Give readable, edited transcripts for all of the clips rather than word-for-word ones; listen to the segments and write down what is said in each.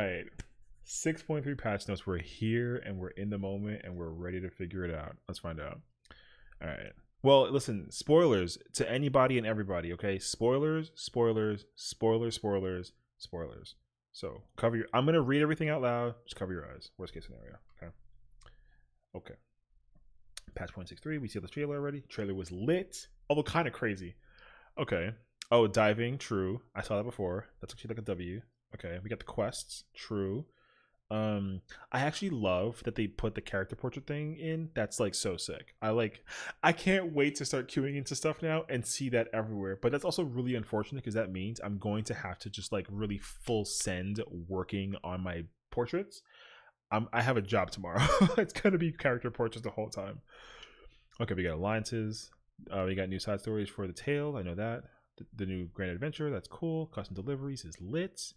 right. 6.3 patch notes. We're here and we're in the moment and we're ready to figure it out. Let's find out. All right. Well, listen, spoilers to anybody and everybody, okay? Spoilers, spoilers, spoilers, spoilers, spoilers. So cover your, I'm going to read everything out loud. Just cover your eyes. Worst case scenario, okay? Okay. Patch 0.63, we see the trailer already. Trailer was lit, although kind of crazy. Okay. Oh, diving, true. I saw that before. That's actually like a W. Okay, we got the quests, true. I actually love that they put the character portrait thing in. That's like so sick. I can't wait to start queuing into stuff now and see that everywhere. But that's also really unfortunate because that means I'm going to have to just like really full send working on my portraits. I have a job tomorrow. It's gonna be character portraits the whole time. Okay, we got alliances. We got new side stories for the tale. I know that. The new grand adventure. That's cool. Custom deliveries is lit.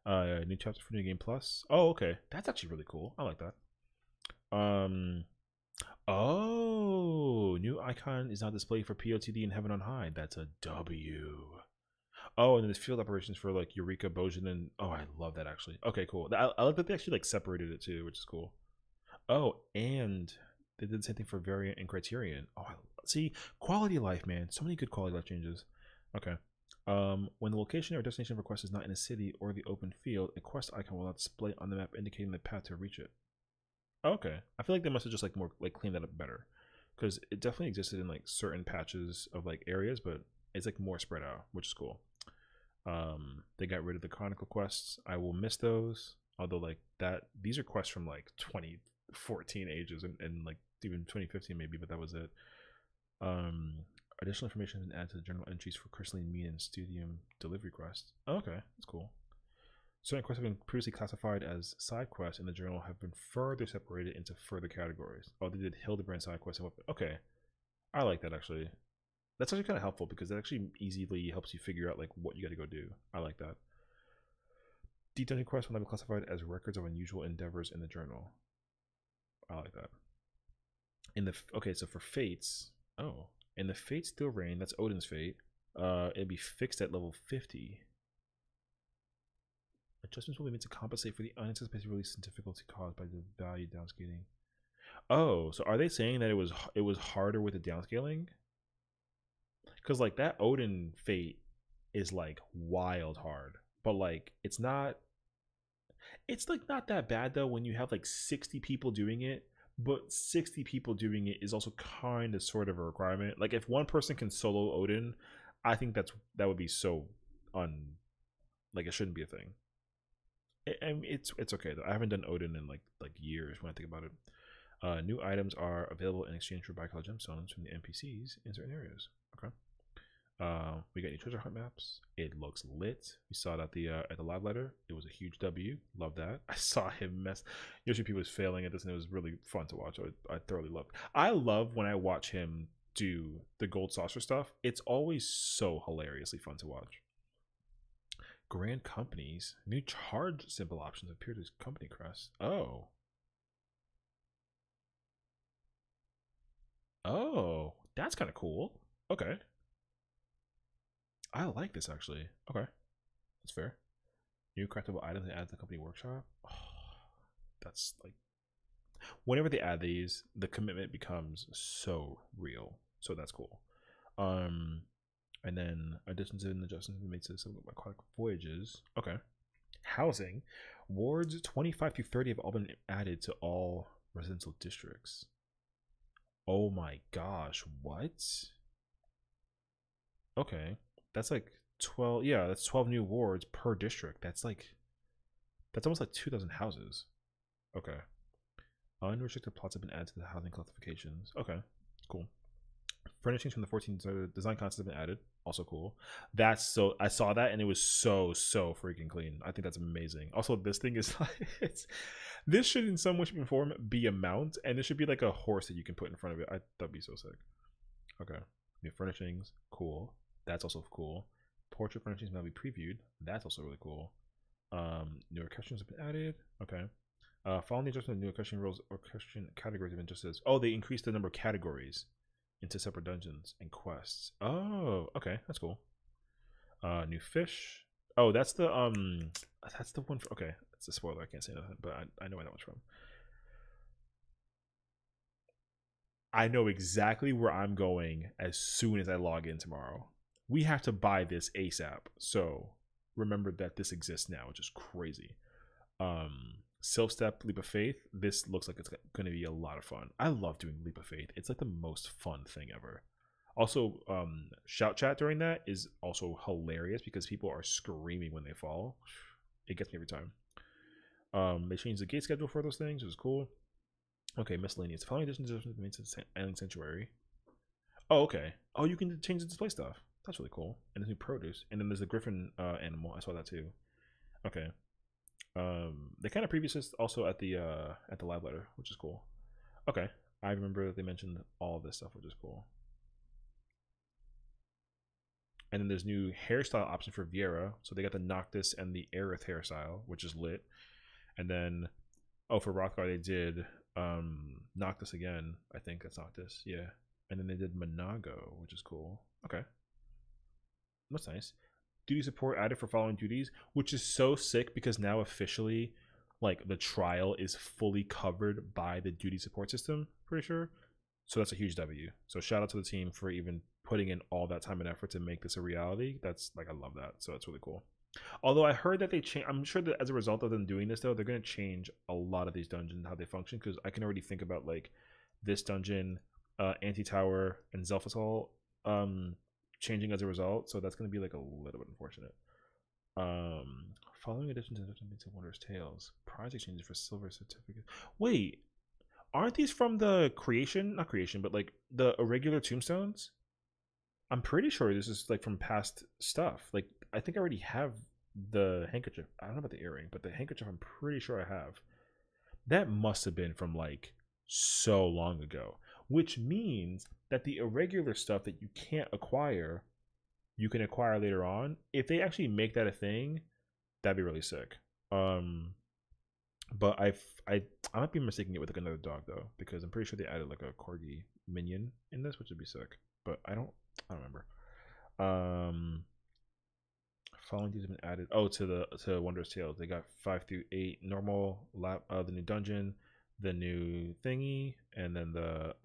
New chapter for New Game Plus. Oh, okay. That's actually really cool. I like that. Oh, new icon is now displayed for POTD in Heaven on High. That's a W. Oh, and then there's field operations for like Eureka, Bojan, and oh, I love that actually. Okay, cool. I like that they actually like separated it too, which is cool. Oh, and they did the same thing for Variant and Criterion. Oh, see, quality of life, man. So many good quality of life changes. Okay. When the location or destination of a quest is not in a city or the open field, a quest icon will not display on the map indicating the path to reach it. Okay. I feel like they must have just like more like cleaned that up better. Because it definitely existed in like certain patches of like areas, but it's like more spread out, which is cool. They got rid of the Chronicle quests. I will miss those. Although like that these are quests from like 2014 ages and like even 2015 maybe, but that was it. Additional information has been added to the journal entries for Crystalline Mean and Studium delivery quests. Oh, okay, that's cool. Certain quests have been previously classified as side quests in the journal have been further separated into further categories. Oh, they did Hildebrand side quests and weapon. Okay, I like that actually. That's actually kind of helpful because it actually easily helps you figure out like what you got to go do. I like that. Detailed quests will now be classified as records of unusual endeavors in the journal. I like that. In the okay, so for fates, oh, in the Fate Still Reign, that's Odin's fate. It'll be fixed at level 50. Adjustments will be made to compensate for the unanticipated release and difficulty caused by the value downscaling. Oh, so are they saying that it was harder with the downscaling? Because like that Odin fate is like wild hard, but like it's like not that bad though when you have like 60 people doing it. But 60 people doing it is also kind of sort of a requirement. Like if one person can solo Odin, I think that would be so like it shouldn't be a thing. It's okay though. I haven't done Odin in like years when I think about it. New items are available in exchange for bicolor gemstones from the NPCs in certain areas. Okay. We got new treasure hunt maps. It looks lit. We saw it at the live letter. It was a huge W. Love that. I saw him mess. Yoshi P was failing at this, and it was really fun to watch. I thoroughly loved. I love when I watch him do the gold saucer stuff. It's always so hilariously fun to watch. Grand companies. New charge symbol options appeared as company crest. Oh. Oh, that's kind of cool. Okay. I like this actually. Okay, that's fair. New craftable items added to the company workshop. Oh, that's like whenever they add these, the commitment becomes so real. So that's cool. And then additions and adjustments made to some aquatic voyages. Okay. Housing wards 25 through 30 have all been added to all residential districts. Oh my gosh, what? Okay. That's like 12. Yeah, that's 12 new wards per district. That's almost like 2,000 houses. Okay. Unrestricted plots have been added to the housing classifications. Okay, cool. Furnishings from the 14 design concepts have been added. Also cool. That's so I saw that and it was so freaking clean. I think that's amazing. Also, this thing is like this should in some way, shape, and form be a mount, and this should be like a horse that you can put in front of it. That'd be so sick. Okay. New furnishings, cool. That's also cool. Portrait furnishings now be previewed. That's also really cool. Newer questions have been added. Okay. Following the adjustment of newer question roles or question categories have been just as they increased the number of categories into separate dungeons and quests. Oh, okay, that's cool. New fish. Oh, that's the one for, okay, it's a spoiler, I can't say nothing, but I know where that one's from. I know exactly where I'm going as soon as I log in tomorrow. We have to buy this ASAP. So remember that this exists now, which is crazy. Self Step Leap of Faith. This looks like it's going to be a lot of fun. I love doing Leap of Faith. It's like the most fun thing ever. Also, shout chat during that is also hilarious because people are screaming when they fall. It gets me every time. They changed the gate schedule for those things, which is cool. Okay, miscellaneous. The following editions of Island Sanctuary. Oh, okay. Oh, you can change the display stuff. That's really cool. And there's new produce. And then there's the griffin animal. I saw that too. Okay. They kind of previous this also at the live letter, which is cool. Okay. I remember that they mentioned all of this stuff, which is cool. And then there's new hairstyle option for Viera. So they got the Noctis and the Aerith hairstyle, which is lit. And then, oh, for Rothgar they did Noctis again. I think that's Noctis, yeah. And then they did Monago, which is cool. Okay, that's nice. Duty support added for following duties, which is so sick because now officially, like, the trial is fully covered by the duty support system. Pretty sure. So that's a huge W. So shout out to the team for even putting in all that time and effort to make this a reality. That's like, I love that. So that's really cool. Although I heard that they change, I'm sure that as a result of them doing this, though, they're going to change a lot of these dungeons, how they function, because I can already think about like this dungeon, Anti-Tower, and Zelphus Hall changing as a result. So that's going to be like a little bit unfortunate. Following additions to Wondrous Tales, prize exchanges for silver certificates. Wait, aren't these from the creation? Not creation, but like the irregular tombstones? I'm pretty sure this is like from past stuff. Like, I think I already have the handkerchief. I don't know about the earring, but the handkerchief I'm pretty sure I have. That must have been from like so long ago, which means that the irregular stuff that you can't acquire, you can acquire later on. If they actually make that a thing, that'd be really sick. But I might be mistaking it with like another dog though, because I'm pretty sure they added like a corgi minion in this, which would be sick. But I don't remember. Following these have been added. Oh, to Wondrous Tales, they got 5 through 8 normal lap, the new dungeon, the new thingy, and then the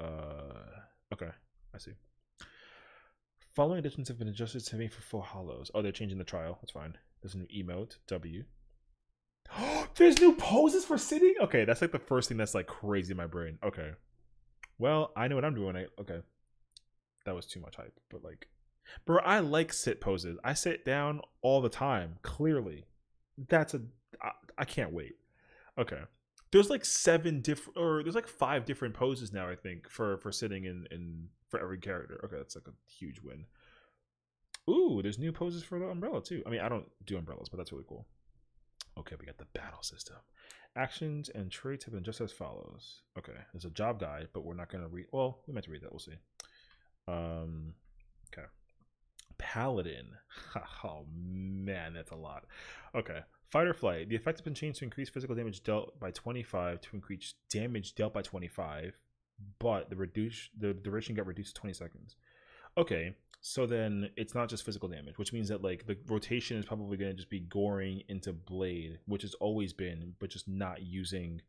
okay, I see. Following additions have been adjusted to me for full hollows. Oh, they're changing the trial. That's fine. There's a new emote, W. There's new poses for sitting. Okay, that's like the first thing that's like crazy in my brain. Okay, well, I know what I'm doing. Okay, that was too much hype, but like, bro, I like sit poses. I sit down all the time. Clearly, I can't wait. Okay, there's like 7 different, or there's like 5 different poses now. I think for sitting in for every character. Okay, that's like a huge win. Ooh, there's new poses for the umbrella too. I mean, I don't do umbrellas, but that's really cool. Okay, we got the battle system. Actions and traits have been just as follows. Okay, there's a job guide, but we're not going to read. Well, we might read that. We'll see. Okay. Paladin. Oh man, that's a lot. Okay. Fight or flight. The effect has been changed to increase physical damage dealt by 25 to increase damage dealt by 25, but the duration got reduced to 20 seconds. Okay, so then it's not just physical damage, which means that like the rotation is probably going to just be goring into blade, which has always been, but just not using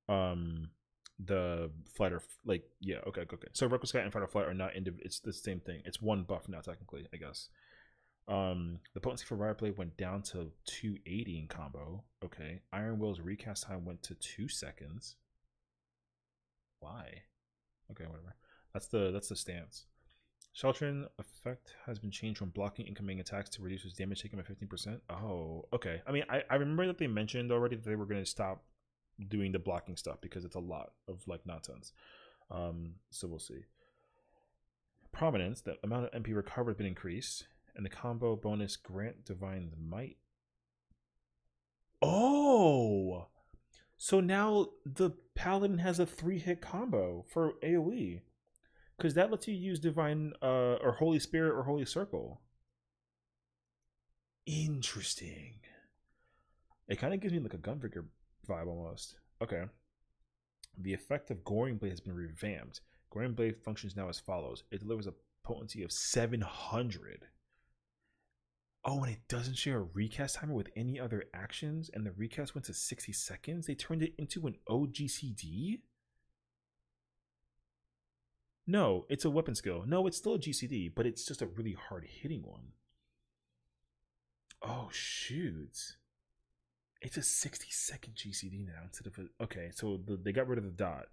the flight or like, yeah, okay. So Reckless Sky and Fight or Flight are not it's the same thing. It's one buff now technically, I guess. The potency for Riot Blade went down to 280 in combo. Okay. Iron Will's recast time went to 2 seconds. Why? Okay, whatever. That's the stance. Sheltrin effect has been changed from blocking incoming attacks to reduce its damage taken by 15%. Oh, okay. I mean, I remember that they mentioned already that they were going to stop doing the blocking stuff because it's a lot of like nonsense. So we'll see. Prominence, the amount of MP recovered has been increased, and the combo bonus grant Divine Might. Oh, so now the Paladin has a 3-hit combo for AoE. Because that lets you use Divine or Holy Spirit or Holy Circle. Interesting. It kind of gives me like a Gunbreaker vibe almost. Okay. The effect of Goring Blade has been revamped. Goring Blade functions now as follows. It delivers a potency of 700. Oh, and it doesn't share a recast timer with any other actions, and the recast went to 60 seconds. They turned it into an OGCD? No, it's a weapon skill. No, it's still a GCD, but it's just a really hard hitting one. Oh, shoot. It's a 60-second GCD now instead of a. Okay, so they got rid of the dot,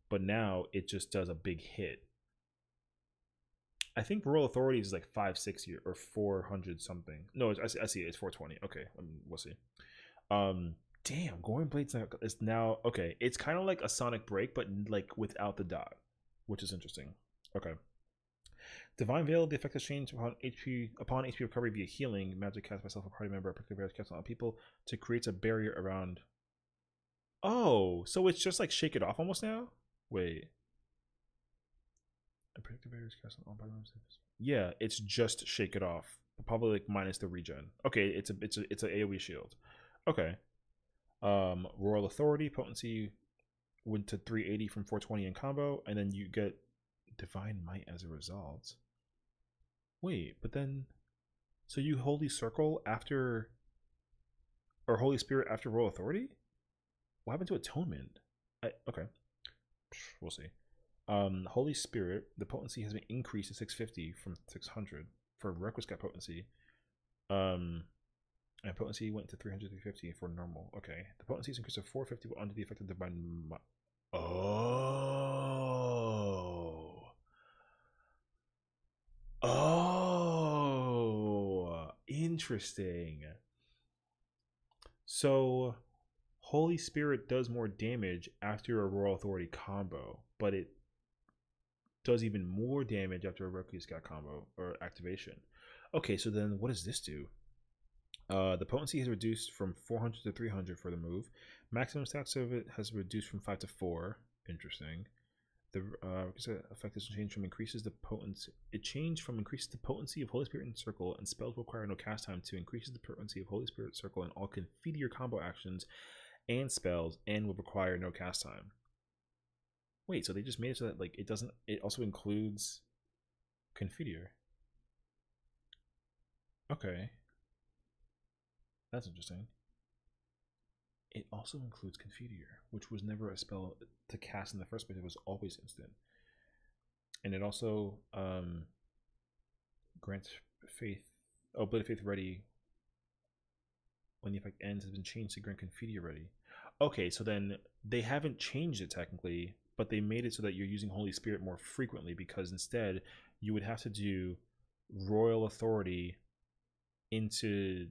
but now it just does a big hit. I think Royal Authority is like 560 or 400 something. No, I see it. It's 420. Okay, we'll see. Damn, Goring Blades is now okay. It's kind of like a Sonic Break, but like without the dot, which is interesting. Okay. Divine Veil, the effect is changed upon HP recovery via healing. Magic cast by self or party member, particular various cast on people to create a barrier around. Oh, so it's just like Shake It Off almost now. Wait. A particular barrier cast on all party members. Yeah, it's just Shake It Off. Probably like minus the regen. Okay, it's a AoE shield. Okay. Royal Authority potency went to 380 from 420 in combo, and then you get Divine Might as a result. Wait, but then so you Holy Circle after or Holy Spirit after Royal Authority? What happened to Atonement? Okay, we'll see. Holy Spirit, the potency has been increased to 650 from 600 for Requisite potency. And potency went to 300 350 for normal. Okay, the potency is increased to 450 under the effect of Divine. Oh, interesting. So, Holy Spirit does more damage after a Royal Authority combo, but it does even more damage after a Requisite combo or activation. Okay, so then what does this do? The potency has reduced from 400 to 300 for the move. Maximum stacks of it has reduced from 5 to 4. Interesting. The effect has changed from increases the potency. It changed from increases the potency of Holy Spirit in Circle and spells require no cast time to increases the potency of Holy Spirit Circle and all Confiteor combo actions and spells and will require no cast time. Wait, so they just made it so that like it doesn't. It also includes Confiteor. Okay, that's interesting. It also includes Confiteor, which was never a spell to cast in the first place. It was always instant. And it also grants faith. Oh, Blade of Faith ready when the effect ends has been changed to grant Confiteor ready. Okay, so then they haven't changed it technically, but they made it so that you're using Holy Spirit more frequently because instead you would have to do Royal Authority into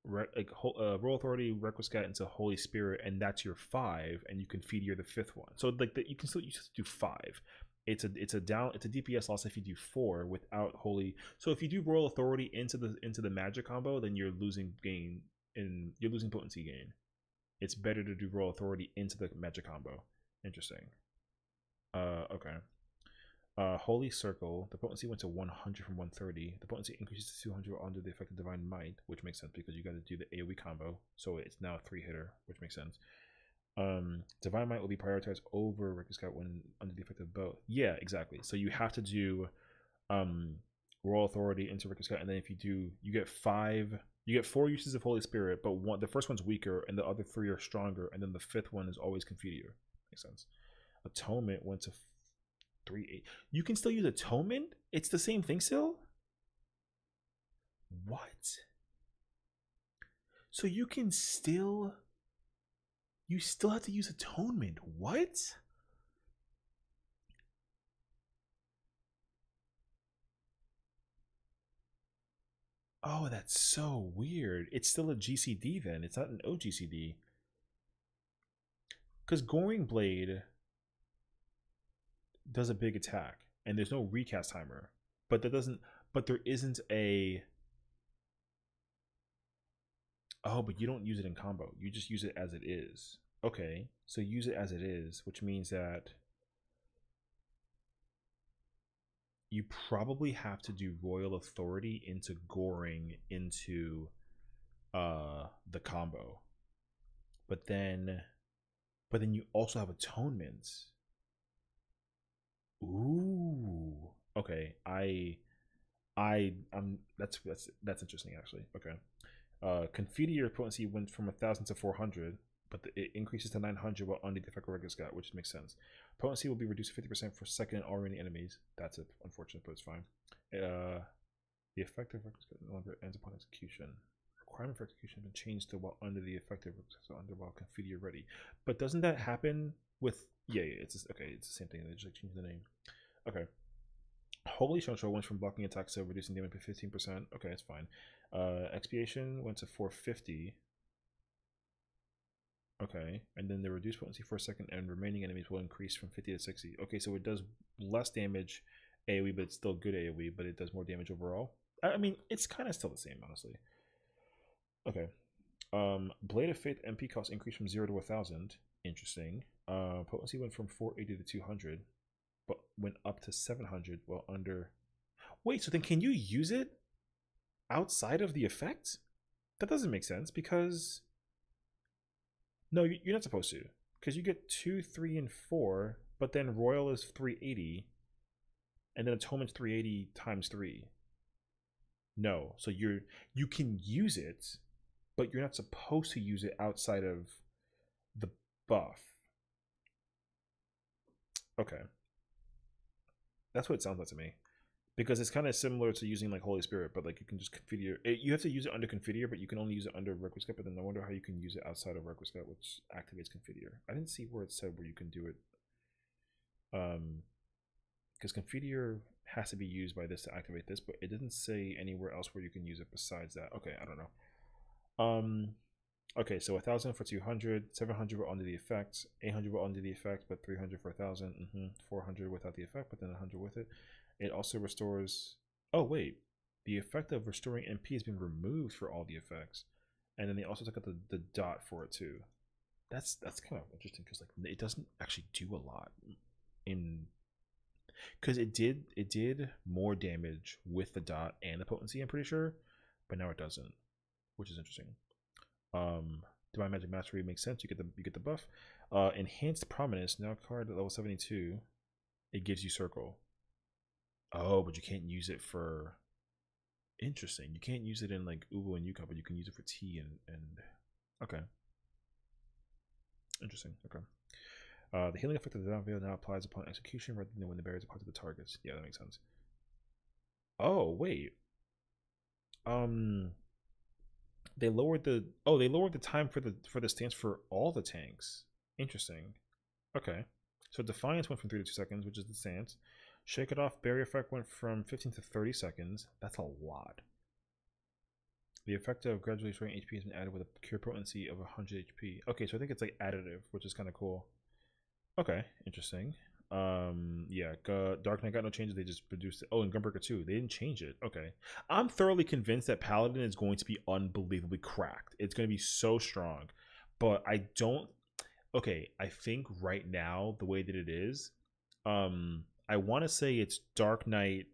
like Royal Authority, Requisite into Holy Spirit, and that's your 5, and you can Confiteor the 5th one. So like you can still do 5. It's a DPS loss if you do 4 without Holy. So if you do Royal Authority into the magic combo, then you're losing gain and you're losing potency gain. It's better to do Royal Authority into the magic combo. Interesting. Okay. Holy Circle, the potency went to 100 from 130. The potency increases to 200 under the effect of Divine Might, which makes sense because you got to do the AoE combo. So it's now a 3-hitter, which makes sense. Divine Might will be prioritized over Requisite when under the effect of both. Yeah, exactly. So you have to do Royal Authority into Requisite, and then if you do, you get 4 uses of Holy Spirit, but the first one's weaker, and the other 3 are stronger, and then the 5th one is always Confiteor. Makes sense. Atonement went to 3-8. You can still use Atonement? It's the same thing still? What? So you still have to use Atonement. What? Oh, that's so weird. It's still a GCD then. It's not an OGCD. Because Goring Blade does a big attack, and there's no recast timer. But there isn't a. Oh, but you don't use it in combo. You just use it as it is. Okay, so use it as it is, which means that you probably have to do Royal Authority into Goring into the combo. But then you also have Atonements. Ooh. Okay, That's interesting actually. Okay. Confiteor potency went from 1,000 to 400, but it increases to 900 while under the effect of regular scout, which makes sense. Potency will be reduced to 50% for second and all remaining enemies. That's it, unfortunate, but it's fine. The effect of regular scout no longer ends upon execution. Requirement for execution has been changed to while under the effect of so under while Confiteor ready. But doesn't that happen with? Yeah, it's just, okay. It's the same thing. They just like change the name. Okay. Holy Shunshou went from blocking attacks to reducing damage by 15%. Okay, it's fine. Expiation went to 450. Okay, and then the reduced potency for a second and remaining enemies will increase from 50 to 60. Okay, so it does less damage AoE, but it's still good AoE, but it does more damage overall. I mean, it's kind of still the same, honestly. Okay. Blade of Faith MP cost increased from 0 to 1,000. Interesting. Potency went from 480 to 200, but went up to 700 while under. Wait, so then can you use it outside of the effect? That doesn't make sense because no, you're not supposed to, because you get 2, 3, and 4, but then Royal is 380, and then Atonement's 380 times 3. No, so you can use it, but you're not supposed to use it outside of the buff. Okay. That's what it sounds like to me. Because it's kind of similar to using like Holy Spirit, but like you can just configure it. You have to use it under configure, but you can only use it under Requisite. But then I wonder how you can use it outside of Requisite, which activates configure. I didn't see where it said where you can do it. Because configure has to be used by this to activate this, but it didn't say anywhere else where you can use it besides that. Okay, I don't know. Okay, so 1,000 for 200, 700 were under the effect, 800 were under the effect, but 300 for 1,000, 400 without the effect, but then 100 with it. It also restores. Oh wait, the effect of restoring MP has been removed for all the effects, and then they also took out the dot for it too. That's kind of interesting because like it doesn't actually do a lot in because it did more damage with the dot and the potency. I'm pretty sure, but now it doesn't, which is interesting. Divine Magic Mastery makes sense. You get the buff. Enhanced Prominence, now card at level 72. It gives you circle. Oh, but you can't use it for. Interesting. You can't use it in like Uwu and Yuka, but you can use it for T and. Okay. Interesting. Okay. The healing effect of the Divine Veil now applies upon execution rather than when the barrier is applied to the targets. Yeah, that makes sense. Oh wait. They lowered the time for the stance for all the tanks. Interesting. Okay. So Defiance went from 3 to 2 seconds, which is the stance. Shake It Off barrier effect went from 15 to 30 seconds. That's a lot. The effect of gradually restoring HP has been added with a cure potency of 100 HP. Okay, so I think it's like additive, which is kind of cool. Okay, interesting. Yeah, Dark Knight got no changes. They just reduced it. Oh, and Gunbreaker 2, they didn't change it. Okay, I'm thoroughly convinced that Paladin is going to be unbelievably cracked. It's going to be so strong, but I don't. Okay, I think right now the way that it is, I want to say it's Dark Knight,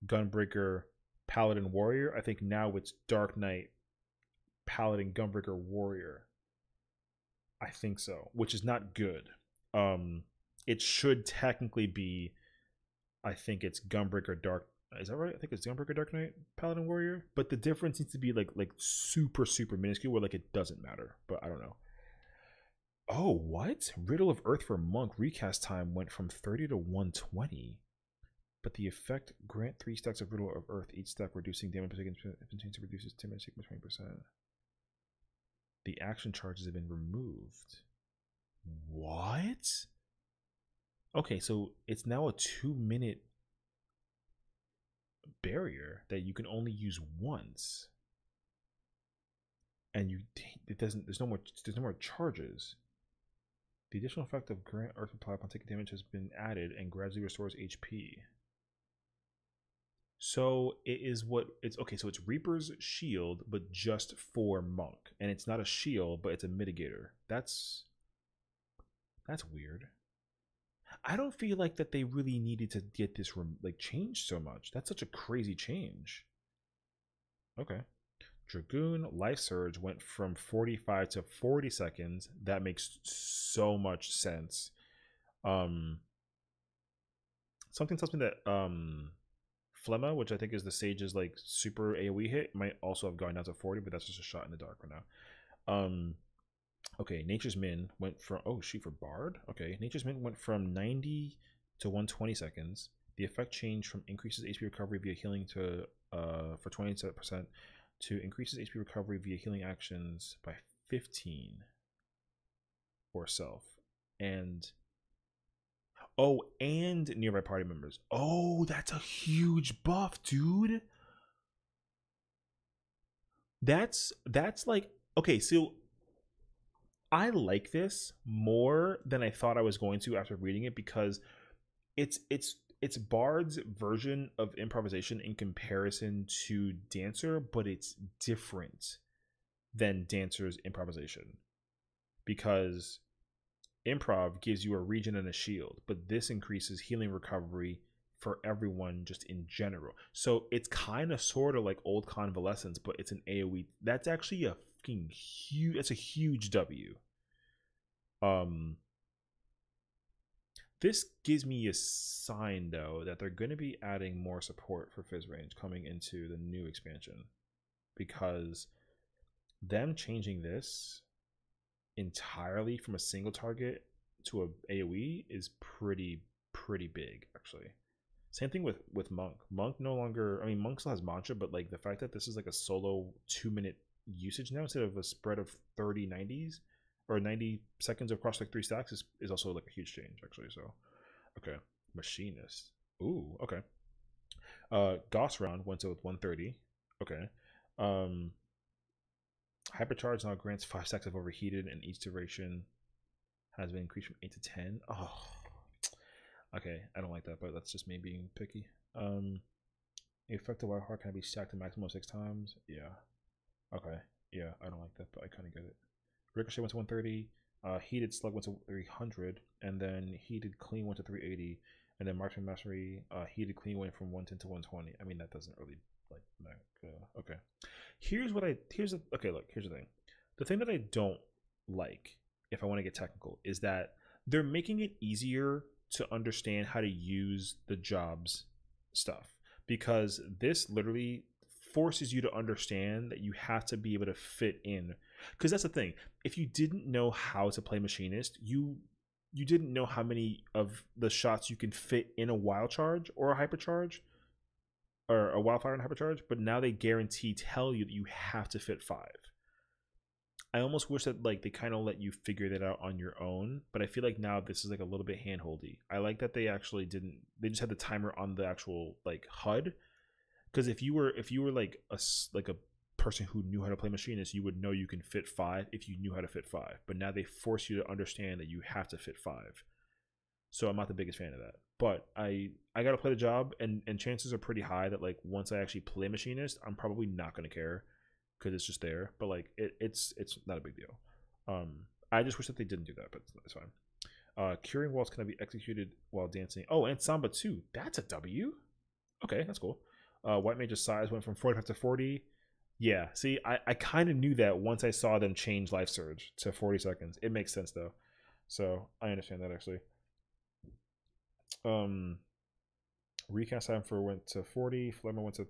Gunbreaker, Paladin, Warrior. I think now it's Dark Knight, Paladin, Gunbreaker, Warrior. I think so, which is not good. It should technically be, I think it's Gunbreaker Dark. Is that right? I think it's Gunbreaker Dark Knight Paladin Warrior. But the difference needs to be like super minuscule, where like it doesn't matter. But I don't know. Oh, what? Riddle of Earth for Monk recast time went from 30 to 120. But the effect grant 3 stacks of Riddle of Earth, each stack reducing damage against it reduces damage by 20%. The action charges have been removed. What? Okay, so it's now a 2-minute barrier that you can only use once, and there's no more charges. The additional effect of grant earth reply upon taking damage has been added and gradually restores HP. So it is what it's okay. So it's Reaper's Shield, but just for Monk, and it's not a shield, but it's a mitigator. That's weird. I don't feel like that they really needed to get this like changed so much. That's such a crazy change. Okay. Dragoon Life Surge went from 45 to 40 seconds. That makes so much sense. Something tells me that Phlegma, which I think is the Sage's like super AoE hit, might also have gone down to 40, but that's just a shot in the dark right now. Okay, Nature's Min went from, oh shoot, for Bard. Okay, Nature's Min went from 90 to 120 seconds. The effect changed from increases HP recovery via healing to for 27% to increases HP recovery via healing actions by 15 for self. And oh, and nearby party members. Oh, that's a huge buff, dude. That's like, okay, so I like this more than I thought I was going to after reading it, because it's Bard's version of improvisation in comparison to Dancer, but it's different than Dancer's improvisation, because improv gives you a regen and a shield, but this increases healing recovery for everyone just in general. So it's kind of sort of like old Convalescence, but it's an AoE. That's actually a fucking huge, it's a huge W. This gives me a sign though that they're going to be adding more support for Fizz range coming into the new expansion, because them changing this entirely from a single target to a AoE is pretty big actually. Same thing with Monk. Monk no longer, I mean, Monk still has mantra, but like the fact that this is like a solo 2-minute usage now instead of a spread of 30 90s or 90 seconds across like 3 stacks is also like a huge change actually. So okay, Machinist. Ooh, okay. Gauss round went to 130. Okay. Hypercharge now grants 5 stacks of overheated, and each duration has been increased from 8 to 10. Oh, okay, I don't like that, but that's just me being picky. Effective White Heart can be stacked a maximum of 6 times. Yeah. Okay. Yeah, I don't like that, but I kind of get it. Ricochet went to 130. Heated Slug went to 300, and then Heated Clean went to 380, and then Marksman Mastery, Heated Clean went from 110 to 120. I mean, that doesn't really like okay. Here's the thing. The thing that I don't like, if I want to get technical, is that they're making it easier to understand how to use the jobs stuff, because this literally forces you to understand that you have to be able to fit in. Because that's the thing, if you didn't know how to play Machinist, you didn't know how many of the shots you can fit in a wild charge or a hypercharge, or a wildfire and hypercharge, but now they guarantee tell you that you have to fit 5. I almost wish that like they kind of let you figure that out on your own, but I feel like now this is like a little bit handholdy. I like that they actually didn't, they just had the timer on the actual like HUD, because if you were like a person who knew how to play Machinist, you would know you can fit 5 if you knew how to fit 5, but now they force you to understand that you have to fit 5. So I'm not the biggest fan of that, but I gotta play the job, and chances are pretty high that like once I actually play Machinist, I'm probably not gonna care because it's just there. But like it's not a big deal. I just wish that they didn't do that, but it's fine. Curing walls can be executed while dancing. Oh, and Samba 2, that's a W. Okay, that's cool. White Mage's size went from 45 to 40. Yeah, see, I kind of knew that once I saw them change Life Surge to 40 seconds. It makes sense though, so I understand that actually. Recast time for went to 40. Flemmer went to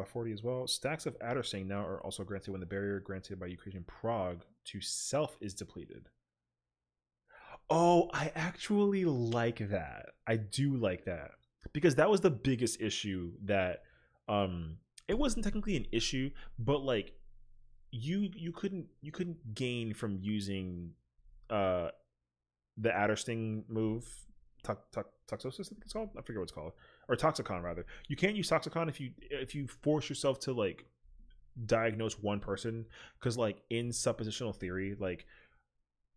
40 as well. Stacks of Adder Sting now are also granted when the barrier granted by Ukrainian Prague to self is depleted. Oh, I actually like that. I do like that, because that was the biggest issue that it wasn't technically an issue, but like you couldn't gain from using the Adder Sting move. Toxosis, I think it's called. I forget what it's called, or Toxicon rather. You can't use Toxicon if you force yourself to like diagnose one person, because like in suppositional theory, like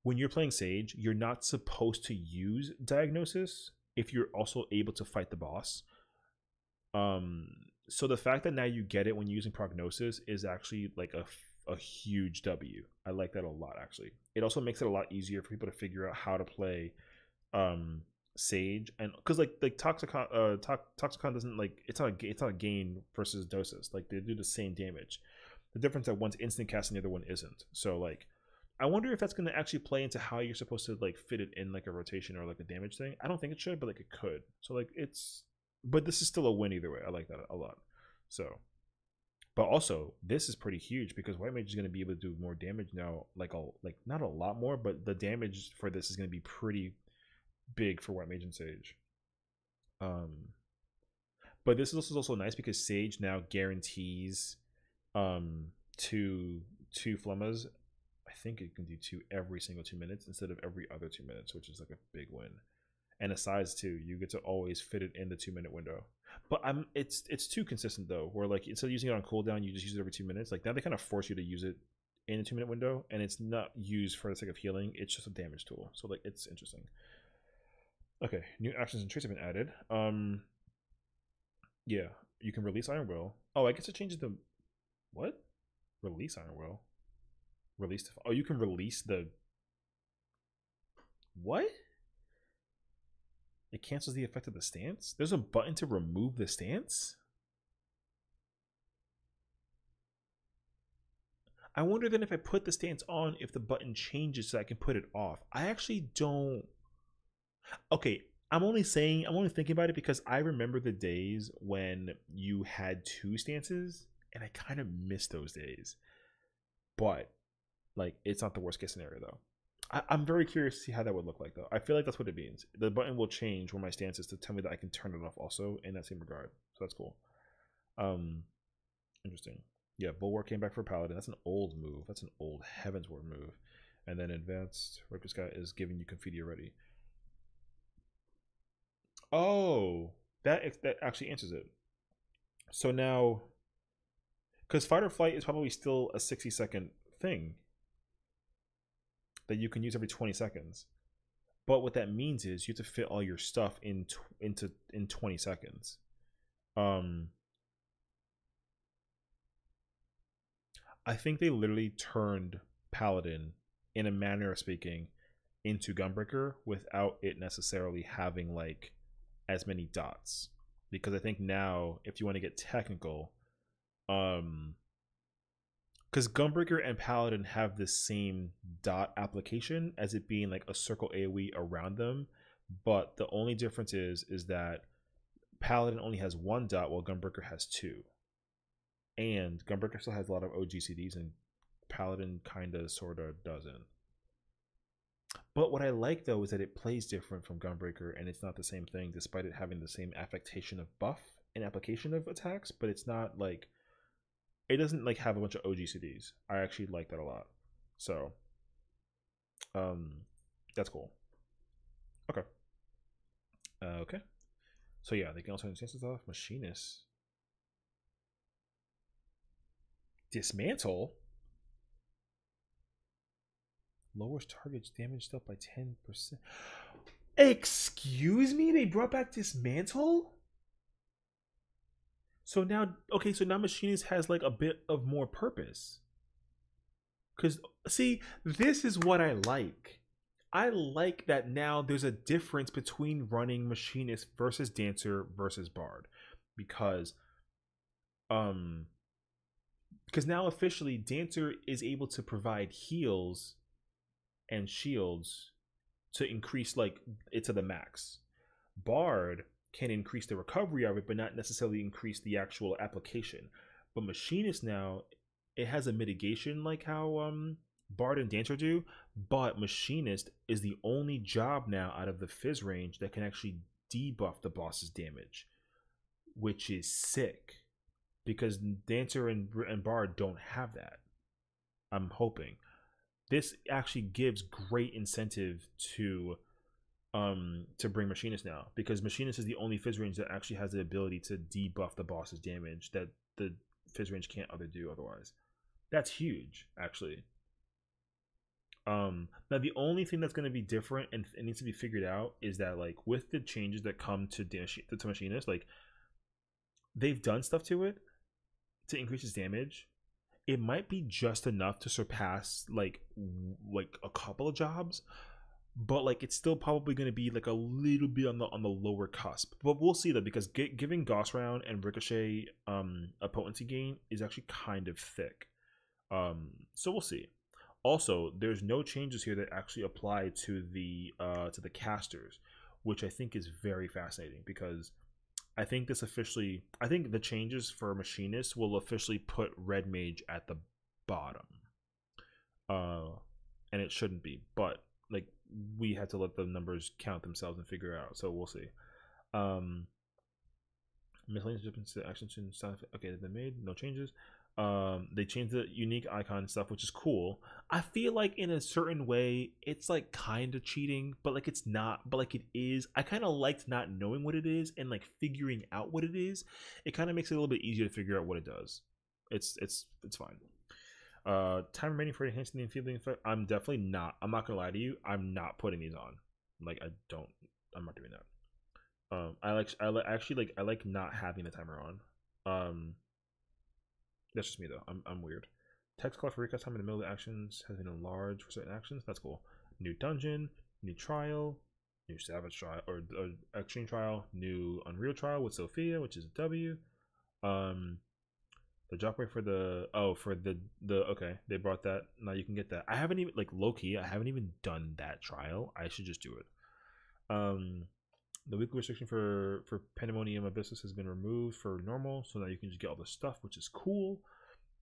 when you're playing Sage, you're not supposed to use diagnosis if you're also able to fight the boss. So the fact that now you get it when you're using Prognosis is actually like a huge W. I like that a lot actually. It also makes it a lot easier for people to figure out how to play Sage, and because like Toxicon doesn't like, it's not a gain versus doses, like they do the same damage. The difference that one's instant cast and the other one isn't. So like I wonder if that's going to actually play into how you're supposed to like fit it in like a rotation or like a damage thing. I don't think it should, but like it could. So like it's but this is still a win either way. I like that a lot. So, but also this is pretty huge because white mage is going to be able to do more damage now. Like not a lot more, but the damage for this is going to be pretty big for white mage and sage. But this is also nice because sage now guarantees two flemmas. I think it can do 2 every single 2 minutes instead of every other 2 minutes, which is like a big win. And a size 2, you get to always fit it in the 2-minute window. But it's too consistent though, where like instead of using it on cooldown, you just use it every 2 minutes. Like now they kind of force you to use it in a 2-minute window, and it's not used for the sake of healing. It's just a damage tool. So like it's interesting. Okay, new actions and traits have been added. Yeah, you can release Iron Will. Oh, I guess it changes the what? Release Iron Will. Release the, oh, you can release the what? It cancels the effect of the stance? There's a button to remove the stance? I wonder then if I put the stance on, if the button changes so I can put it off. I actually don't. Okay, I'm only thinking about it because I remember the days when you had 2 stances, and I kind of miss those days. But like, it's not the worst case scenario though. I'm very curious to see how that would look like though. I feel like that's what it means. The button will change where my stance is to tell me that I can turn it off also in that same regard. So that's cool. Interesting. Yeah, Bulwark came back for Paladin. That's an old move. That's an old Heavensward move. And then Advanced Reckless Guy is giving you Confetti already. Oh, that actually answers it. So now, because Fight or Flight is probably still a 60-second thing that you can use every 20 seconds. But what that means is you have to fit all your stuff in 20 seconds. I think they literally turned Paladin, in a manner of speaking, into Gunbreaker without it necessarily having like as many dots. Because I think now, if you want to get technical, because Gunbreaker and Paladin have the same dot application as it being like a circle AoE around them, but the only difference is that Paladin only has 1 dot while Gunbreaker has 2. And Gunbreaker still has a lot of OGCDs and Paladin kind of sort of doesn't. But what I like though is that it plays different from Gunbreaker, and it's not the same thing despite it having the same affectation of buff and application of attacks, but it's not like, it doesn't like have a bunch of OGCDs. I actually like that a lot. So that's cool. Okay. Okay. So yeah, they can also instances off. Machinist. Dismantle. Lowers target's damage stuff by 10%. Excuse me? They brought back Dismantle? So now, okay, so now Machinist has like a bit of more purpose. Because, see, this is what I like. I like that now there's a difference between running Machinist versus Dancer versus Bard. Because now officially Dancer is able to provide heals and shields to increase like it to the max. Bard can increase the recovery of it, but not necessarily increase the actual application. But Machinist now, it has a mitigation like how Bard and Dancer do, but Machinist is the only job now out of the Fizz range that can actually debuff the boss's damage, which is sick. Because Dancer and Bard don't have that. I'm hoping. This actually gives great incentive to bring Machinist now, because Machinist is the only Fizz range that actually has the ability to debuff the boss's damage that the Fizz range can't do otherwise. That's huge, actually. Now the only thing that's going to be different and it needs to be figured out is that like with the changes that come to Machinist, like they've done stuff to it to increase its damage. It might be just enough to surpass like a couple of jobs, but like it's still probably going to be like a little bit on the lower cusp. But we'll see that, because giving Gauss Round and Ricochet a potency gain is actually kind of thick. So we'll see. Also, there's no changes here that actually apply to the casters, which I think is very fascinating, because I think this officially, I think the changes for Machinist will officially put Red Mage at the bottom. And it shouldn't be, but like we had to let the numbers count themselves and figure it out. So we'll see. Miscellaneous adjustments to action stuff. Okay, they've been made. No changes. They changed the unique icon stuff, which is cool. I feel like in a certain way, it's like kind of cheating, but like it's not. But like it is. I kind of liked not knowing what it is and like figuring out what it is. It kind of makes it a little bit easier to figure out what it does. It's fine. Time remaining for enhancing the enfeebling effect. I'm definitely not. I'm not gonna lie to you. I'm not putting these on. Like I'm not doing that. I like not having the timer on. That's just me though. I'm weird. Text call for recast time in the middle of actions has been enlarged for certain actions. That's cool. New dungeon, new trial, new savage trial or extreme trial, new unreal trial with Sophia, which is a W. The drop rate for the okay, they brought that. Now you can get that. I haven't even like low key. I haven't even done that trial. I should just do it. The weekly restriction for Pandemonium Abyssus has been removed for normal, so now you can just get all the stuff, which is cool.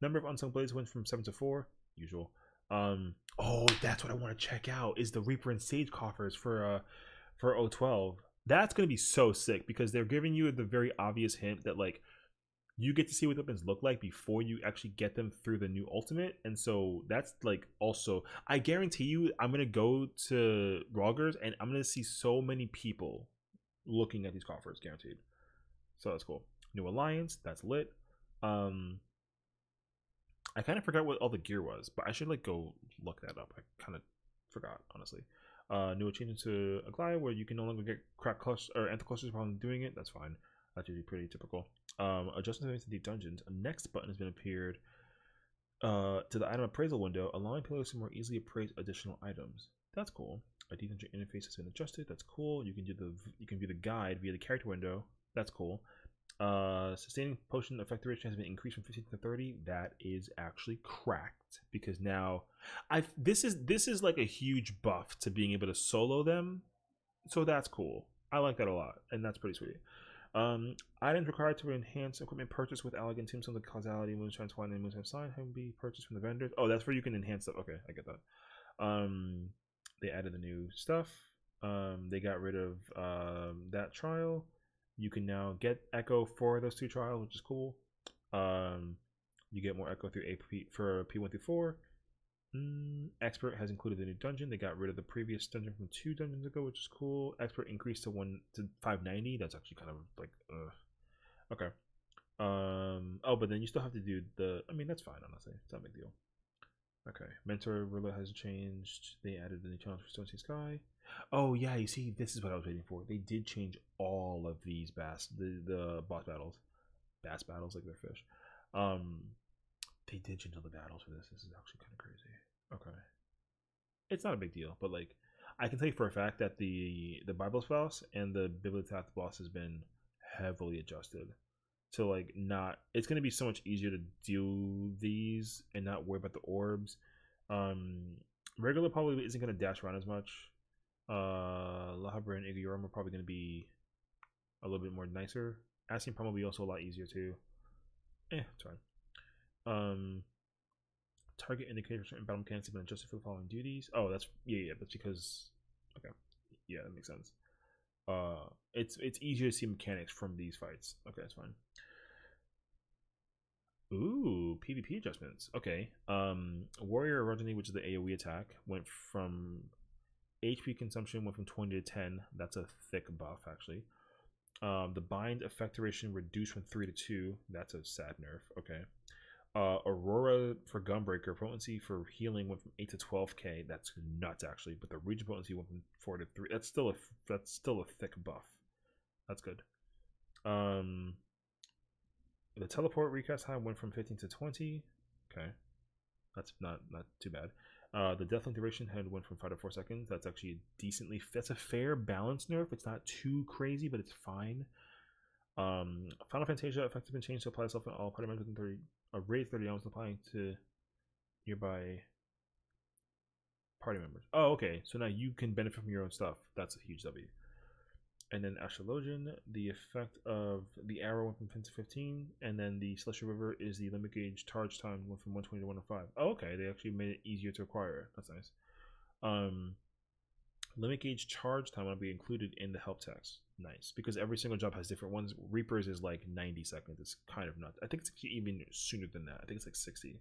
Number of unsung blades went from 7 to 4, usual. Oh, that's what I want to check out is the Reaper and Sage coffers for 012. That's gonna be so sick because they're giving you the very obvious hint that like you get to see what weapons look like before you actually get them through the new ultimate. And so that's like also, I guarantee you, I'm going to go to Rogers and I'm going to see so many people looking at these coffers, guaranteed. So that's cool. New Alliance, that's lit. I kind of forgot what all the gear was, but I should like go look that up. I kind of forgot, honestly. New changes to Aglaya where you can no longer get crack clusters or anti clusters while doing it. That's fine. That's usually pretty typical. Adjustments to deep dungeons. A next button has been appeared to the item appraisal window, allowing players to more easily appraise additional items. That's cool. A deep dungeon interface has been adjusted. That's cool. You can view the guide via the character window. That's cool. Sustaining potion effect duration has been increased from 15 to 30. That is actually cracked because now this is like a huge buff to being able to solo them. So that's cool. I like that a lot, and that's pretty sweet. Items required to enhance equipment purchased with elegant tombstone, the causality, moonshine twine, and moonshine sign can be purchased from the vendors. Oh, that's where you can enhance stuff. Okay, I get that. They added the new stuff. They got rid of that trial. You can now get echo for those 2 trials, which is cool. You get more echo through AP for P1 through 4. Expert has included the new dungeon. They got rid of the previous dungeon from 2 dungeons ago, which is cool. Expert increased to 590. That's actually kind of like okay. Oh, but then you still have to do the. I mean, that's fine. Honestly, it's not a big deal. Okay, mentor ruler has changed. They added the new challenge for Stone Sea Sky. Oh yeah, you see, this is what I was waiting for. They did change all of these the boss battles, bass battles like they're fish. They did change all the battles for this. This is actually kind of crazy. Okay, it's not a big deal, but like I can tell you for a fact that the Biblos boss and the Bibliothek boss has been heavily adjusted. So like not, it's gonna be so much easier to do these and not worry about the orbs. Regular probably isn't gonna dash around as much. Lahabra and Igiorum are probably gonna be a little bit more nicer. Asking probably also a lot easier too. It's fine. Target indicators and battle mechanics have been adjusted for the following duties. Oh, that's that's because okay, yeah, that makes sense. It's easier to see mechanics from these fights. Okay, that's fine. Ooh, PvP adjustments. Okay. Warrior Orogeny, which is the AoE attack, went from HP consumption went from 20 to 10. That's a thick buff actually. The bind effect duration reduced from 3 to 2. That's a sad nerf. Okay. Aurora for Gunbreaker potency for healing went from 8 to 12k. That's nuts actually. But the region potency went from 4 to 3. That's still a thick buff. That's good. The teleport recast time went from 15 to 20. Okay, that's not too bad. The deathlink duration head went from 5 to 4 seconds. That's actually decently. That's a fair balance nerf. It's not too crazy, but it's fine. Final Fantasy effect has been changed to apply itself on all party members within 30. A rate 30 hours applying to nearby party members. Oh, okay. So now you can benefit from your own stuff. That's a huge W. And then Astrologian, the effect of the arrow went from 10 to 15, and then the Celestial River is the limit gauge charge time went from 120 to 105. Oh, okay, they actually made it easier to acquire. That's nice. Limit gauge charge time will be included in the help text. Nice, because every single job has different ones. Reapers is like 90 seconds. It's kind of nuts. I think it's even sooner than that. I think it's like 60.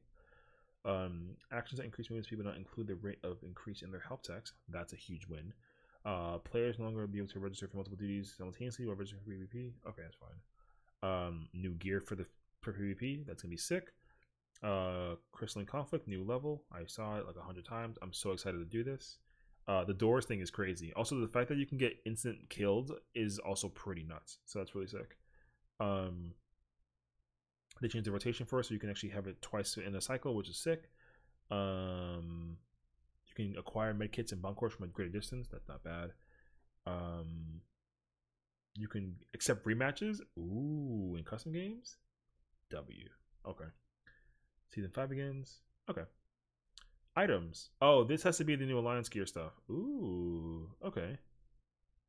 Actions that increase movement speed but not include the rate of increase in their help text. That's a huge win. Players no longer will be able to register for multiple duties simultaneously or register for PvP. Okay, that's fine. New gear for PvP. That's gonna be sick. Crystalline Conflict, new level. I saw it like 100 times. I'm so excited to do this. The doors thing is crazy. Also, the fact that you can get instant killed is also pretty nuts. So that's really sick. They changed the rotation for us, so you can actually have it twice in a cycle, which is sick. You can acquire medkits and bound cores from a greater distance. That's not bad. You can accept rematches. Ooh, in custom games. W. Okay. Season 5 begins. Okay. Items. Oh, this has to be the new Alliance gear stuff. Ooh. Okay.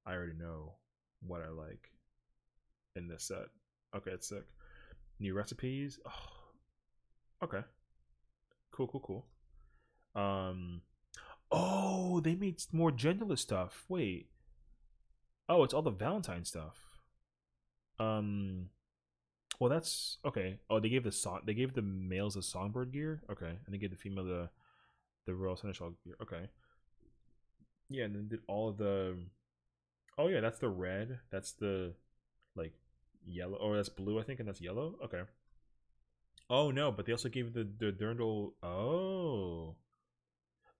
I already know what I like in this set. Okay, it's sick. New recipes. Oh. Okay. Cool. Oh, they made more genderless stuff. Wait. Oh, it's all the Valentine stuff. Well, that's okay. Oh, they gave the males the songbird gear. Okay, and they gave the female the royal seneschal gear. Okay. Yeah, and then did all of the. Oh yeah, that's the red. That's the like yellow, or that's blue, I think, and that's yellow. Okay. Oh no, but they also gave the dirndl. Oh.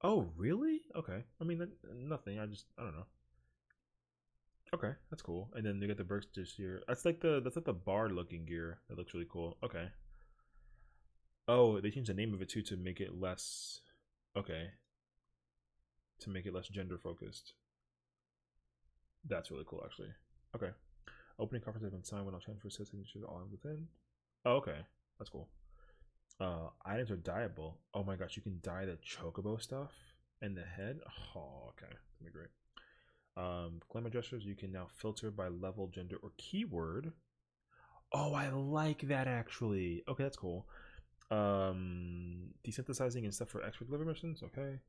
Oh really? Okay. I mean, nothing. I don't know. Okay, that's cool. And then they got the Burks this year. That's like the bard looking gear. That looks really cool. Okay. Oh, they changed the name of it too to make it less. Okay. To make it less gender focused. That's really cool, actually. Okay. Opening conference has been signed when all transfer says signatures all within. Oh, okay. That's cool. Items are dyeable. Oh my gosh, you can dye the chocobo stuff and the head. Oh, okay. That'd be great. Glamour gestures you can now filter by level, gender, or keyword. Oh, I like that actually. Okay, that's cool. Desynthesizing and stuff for expert delivery missions. Okay.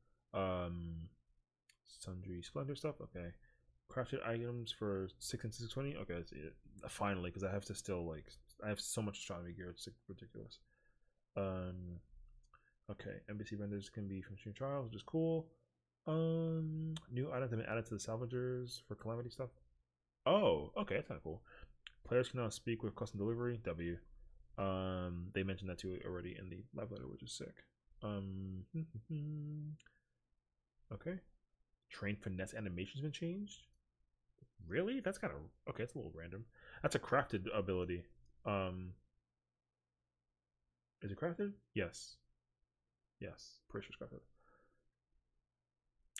Sundry splendor stuff. Okay. Crafted items for 6 and 620. Okay, that's it. Finally, because I have to still like I have so much astronomy gear. It's ridiculous. Okay. NPC vendors can be from stream trials, which is cool. New items have been added to the salvagers for calamity stuff. Oh, okay, that's kind of cool. Players can now speak with custom delivery. W. They mentioned that too already in the live letter, which is sick. Okay. Train finesse animation's been changed. Really? That's kind of okay. It's a little random. That's a crafted ability. Is it crafted? Yes. Yes. Pretty sure it's crafted.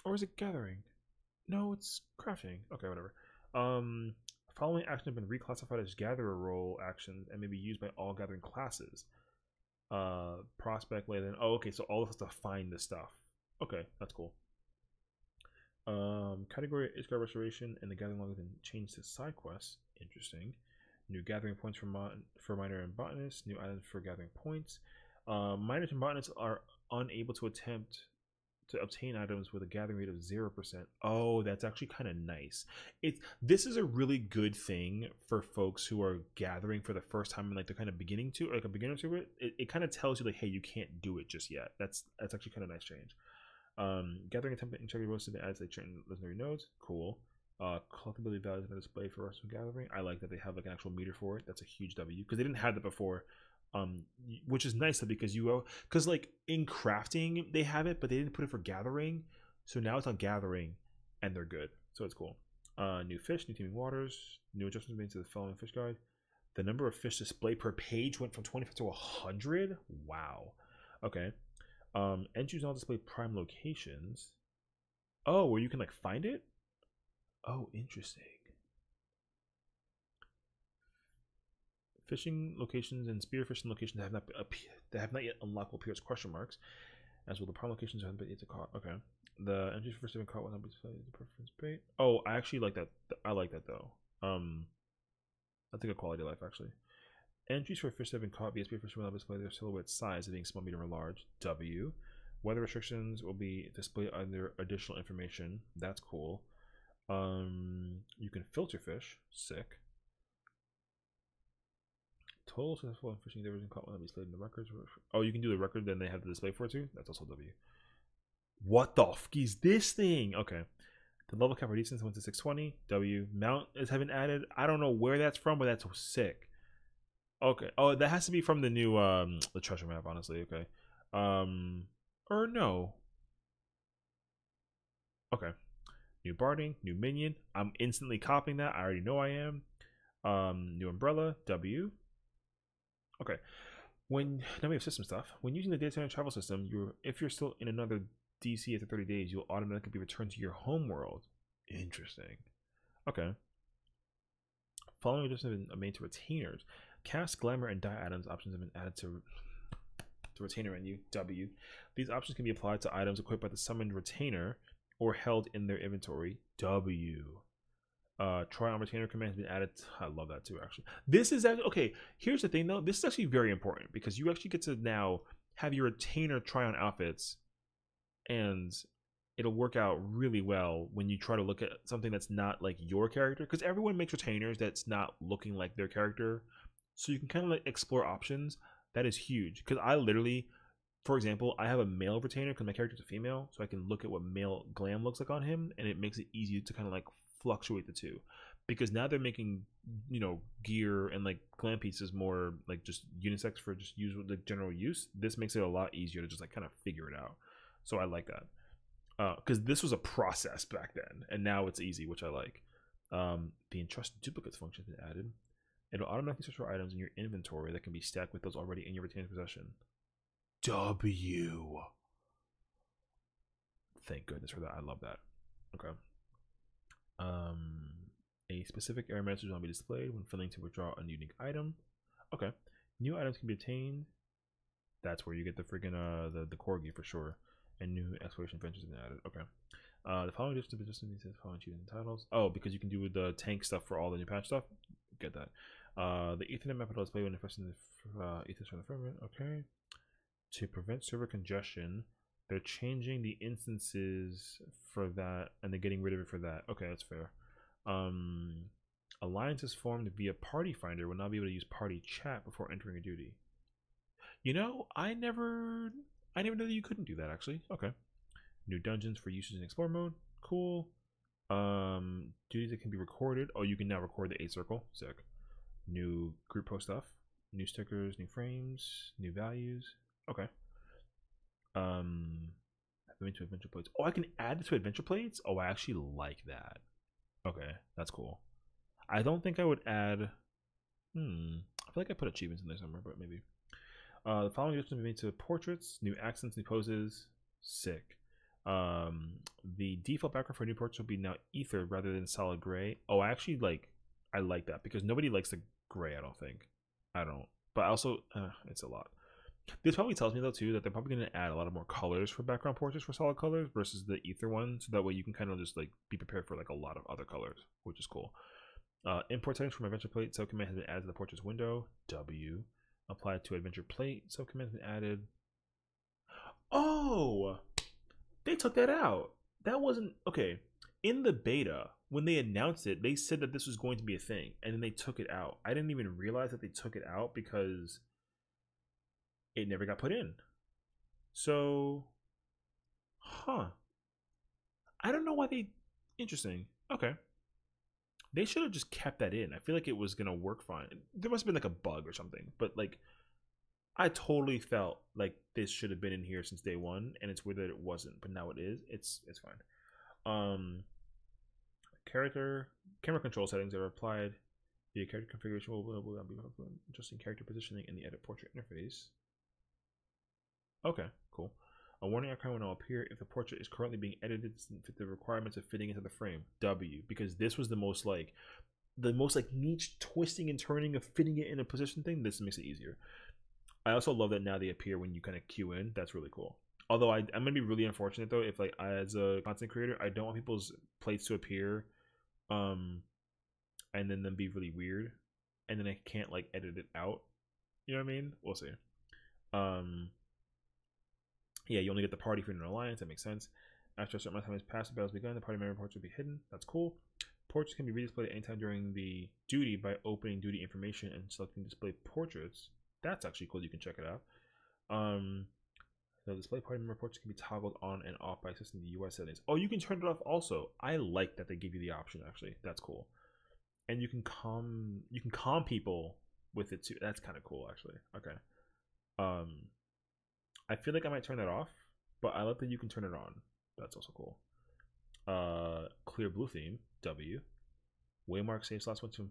Or is it gathering? No, it's crafting. Okay, whatever. Following actions have been reclassified as gatherer role actions and may be used by all gathering classes. Prospect later. Oh, okay. So all of us have to find this stuff. Okay, that's cool. Category is guard restoration, and the gathering log has been changed to side quests. Interesting. New gathering points for miner and botanist. New items for gathering points. Miners and botanists are unable to attempt to obtain items with a gathering rate of 0%. Oh, that's actually kind of nice. This is a really good thing for folks who are gathering for the first time and like they're kind of beginning to, or like a beginner to it. It kind of tells you like, hey, you can't do it just yet. That's actually kind of nice change. Gathering attempt integrity roasted as they train legendary nodes. Cool. Collectability values on display for us gathering. I like that they have like an actual meter for it. That's a huge W because they didn't have that before. Which is nice because because like in crafting they have it, but they didn't put it for gathering. So now it's on gathering, and they're good. So it's cool. New fish, new teeming waters, new adjustments made to the following fish guide. The number of fish displayed per page went from 25 to 100. Wow. Okay. Entries now display prime locations. Oh, where you can like find it. Oh, interesting. Fishing locations and spearfishing locations have not yet unlocked will appear as question marks, as will the prime locations have been yet to caught. Okay. The entries for first caught will not be displayed as a preference bait. Oh, I actually like that. I like that though. That's a good quality of life actually. Entries for fish that have been caught via fish will not display their silhouette size of being small, medium, or large. W. Weather restrictions will be displayed under additional information. That's cool. You can filter fish. Sick. Total successful fishing endeavors and caught will not be displayed in the records. Oh, you can do the record, then they have the display for it too. That's also W. What the f is this thing? Okay. The level cap for distance went to 620. W. Mount is having added. I don't know where that's from, but that's sick. Okay. Oh, that has to be from the new the treasure map, honestly. Okay. Or no. Okay. New barding, new minion. I'm instantly copying that. I already know I am. New umbrella, W. Okay. Now we have system stuff. When using the data center travel system, if you're still in another DC after 30 days, you'll automatically be returned to your home world. Interesting. Okay. Following adjustments have been made to retainers. Cast, glamour, and dye items options have been added to the retainer menu, W. These options can be applied to items equipped by the summoned retainer or held in their inventory, W. Try on retainer command has been added. I love that too, actually. This is actually, okay, here's the thing though. This is actually very important because you actually get to now have your retainer try on outfits, and it'll work out really well when you try to look at something that's not like your character, because everyone makes retainers that's not looking like their character, so you can kind of like explore options. That is huge, because I literally, for example, I have a male retainer because my character's a female, so I can look at what male glam looks like on him, and it makes it easy to kind of like fluctuate the two, because now they're making, you know, gear and like glam pieces more like just unisex for just use with the general use. This makes it a lot easier to just like kind of figure it out, so I like that, because this was a process back then and now it's easy, which I like. The entrust duplicates function has been added. It'll automatically search for items in your inventory that can be stacked with those already in your retainer's possession. W. Thank goodness for that. I love that. Okay. A specific error message will not be displayed when failing to withdraw a unique item. Okay. New items can be obtained. That's where you get the freaking the corgi for sure. And new exploration ventures have been added. Okay. The following different says following cheating titles. Oh, because you can do the tank stuff for all the new patch stuff. Get that. The Ethernet map will display when infesting the Ethers from the firmament. Okay. To prevent server congestion, they're changing the instances for that, and they're getting rid of it for that. Okay, that's fair. Alliances formed via Party Finder will now be able to use Party Chat before entering a duty. You know, I never knew that you couldn't do that, actually. Okay. New dungeons for usage in Explore mode. Cool. Duties that can be recorded. Oh, you can now record the 8 circle. Sick. New group post stuff. New stickers, new frames, new values. Okay. To adventure plates. Oh, I can add it to adventure plates? Oh, I actually like that. Okay, that's cool. I don't think I would add. I feel like I put achievements in there somewhere, but maybe. The following adjustments made to portraits, new accents, new poses. Sick. The default background for new portraits will be now ether rather than solid gray. Oh, I actually I like that because nobody likes the gray. I don't think. I don't. But also, it's a lot. This probably tells me though too that they're probably going to add a lot of more colors for background portraits for solid colors versus the ether one, so that way you can kind of just like be prepared for like a lot of other colors, which is cool. Import settings from adventure plate subcommand has been added to the portraits window. W. Applied to adventure plate subcommand has been added. Oh, they took that out. That wasn't okay. In the beta, when they announced it, they said that this was going to be a thing, and then they took it out. I didn't even realize that they took it out because it never got put in. So, I don't know why they. Interesting. Okay. They should have just kept that in. I feel like it was gonna work fine. There must have been like a bug or something, but like, I totally felt like this should have been in here since day one, and it's weird that it wasn't, but now it is. It's fine. Camera control settings are applied. The character configuration will be adjusting character positioning in the edit portrait interface. Okay, cool. A warning icon will now appear if the portrait is currently being edited to fit the requirements of fitting into the frame. W, because this was the most niche twisting and turning of fitting it in a position thing. This makes it easier. I also love that now they appear when you kind of queue in. That's really cool. Although I'm gonna be really unfortunate though if like as a content creator, I don't want people's plates to appear, and then them be really weird, and then I can't like edit it out. You know what I mean? We'll see. Yeah, you only get the party if you're in an alliance. That makes sense. After a certain amount of time has passed, the battle's begun. The party member portraits will be hidden. That's cool. Portraits can be redisplayed at any time during the duty by opening duty information and selecting display portraits. That's actually cool. You can check it out. The display party member portraits can be toggled on and off by accessing the UI settings. Oh, you can turn it off also. I like that they give you the option. Actually, that's cool. And you can calm people with it too. That's kind of cool, actually. Okay. I feel like I might turn that off, but I like that you can turn it on. That's also cool. Clear blue theme. W. Waymark save slots went to.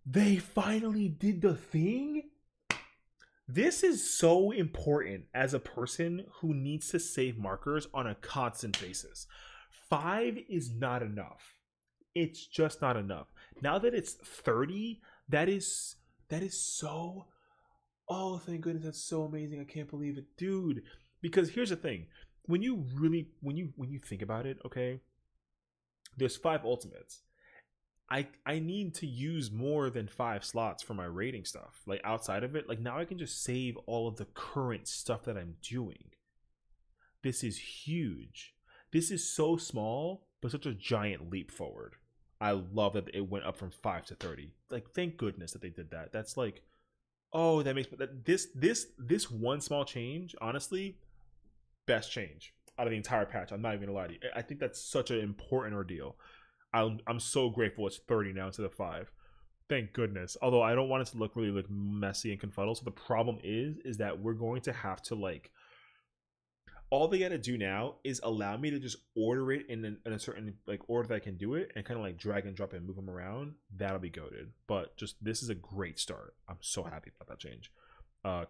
They finally did the thing. This is so important as a person who needs to save markers on a constant basis. 5 is not enough. It's just not enough. Now that it's 30, that is so. Oh, thank goodness, that's so amazing. I can't believe it, dude. Because here's the thing. When you think about it, okay, there's 5 ultimates. I need to use more than 5 slots for my rating stuff. Like outside of it, like now I can just save all of the current stuff that I'm doing. This is huge. This is so small, but such a giant leap forward. I love that it went up from 5 to 30. Like, thank goodness that they did that. That's like, oh, that makes that this one small change, honestly, best change out of the entire patch. I'm not even gonna lie to you. I think that's such an important ordeal. I'm so grateful it's 30 now instead of 5. Thank goodness. Although I don't want it to look really like messy and confuddled. So the problem is that we're going to have to like. All they got to do now is allow me to just order it in a certain like order that I can do it, and kind of like drag and drop and move them around. That'll be goated. But just this is a great start. I'm so happy about that change.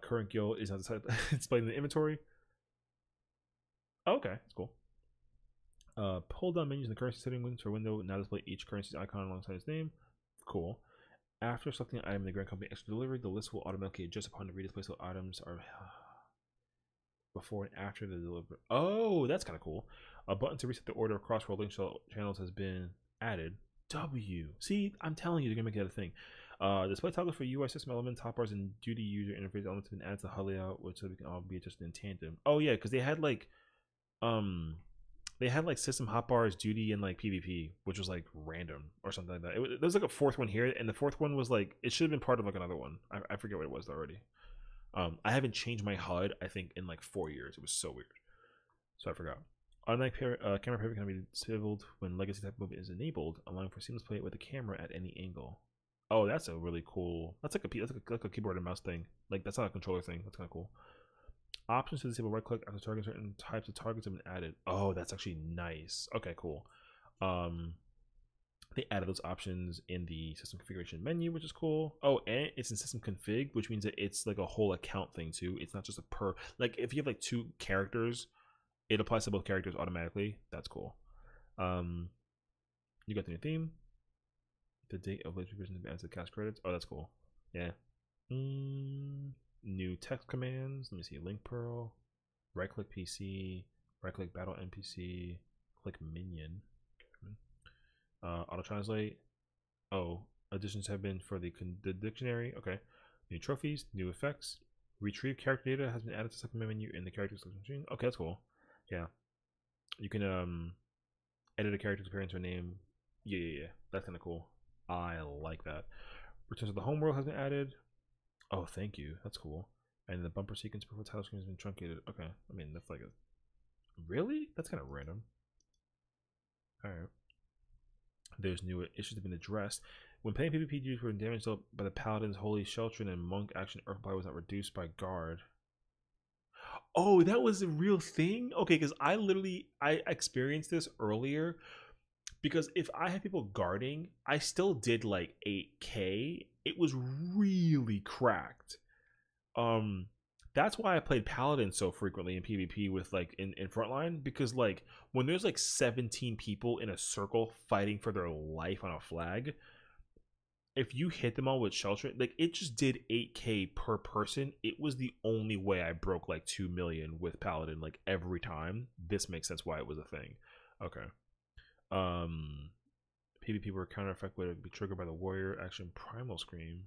Current guild is not displayed in the inventory. Oh, okay, that's cool. Pull down menus in the currency settings for window. Now display each currency's icon alongside its name. Cool. After selecting an item in the Grand Company Extra Delivery, the list will automatically adjust upon the redisplay so items are before and after the delivery. Oh, that's kind of cool. A button to reset the order of cross-rolling channels has been added. W. See, I'm telling you, they're gonna make that a thing. Display toggles for UI system elements, hotbars, and duty user interface elements have been added to the HUD layout, which so we can all be adjusted in tandem. Oh yeah, because they had like system hotbars, duty, and like PvP, which was like random or something like that. There was like a 4th one here, and the 4th one was like it should have been part of like another one. I forget what it was already. I haven't changed my HUD, I think, in like 4 years. It was so weird. So I forgot. Automatic camera pivot can be swiveled when legacy type movement is enabled, allowing for seamless play with the camera at any angle. Oh, that's a really cool. That's like a keyboard and mouse thing. Like that's not a controller thing. That's kind of cool. Options to disable right click after targeting certain types of targets have been added. Oh, that's actually nice. Okay, cool. They added those options in the system configuration menu, which is cool. Oh, and it's in system config, which means that it's like a whole account thing too. It's not just a per, like if you have like 2 characters, it applies to both characters automatically. That's cool. You got the new theme. The date of later revision adds to the cast credits. Oh, that's cool. Yeah. New text commands. Let me see. Link Pearl. Right click PC. Right click battle NPC. Click minion. Auto translate. Oh, additions have been for the dictionary. Okay. New trophies, new effects. Retrieve character data has been added to the supplement menu in the character selection screen. Okay, that's cool. Yeah. You can edit a character's appearance or name. Yeah. That's kind of cool. I like that. Returns to the home world has been added. Oh, thank you. That's cool. And the bumper sequence before title screen has been truncated. Okay. I mean, that's like a. Really? That's kind of random. Alright. There's new issues that have been addressed. When playing PvP, duties were damaged by the Paladin's Holy Sheltron and Monk action, Earth Supply was not reduced by Guard. Oh, that was a real thing? Okay, because I experienced this earlier. Because if I had people guarding, I still did like 8k. It was really cracked. That's why I played Paladin so frequently in PvP with like in frontline, because like when there's like 17 people in a circle fighting for their life on a flag, if you hit them all with shelter, like it just did 8K per person. It was the only way I broke like 2 million with Paladin, like every time. This makes sense why it was a thing. Okay. PvP where counter effect would be triggered by the warrior action primal scream.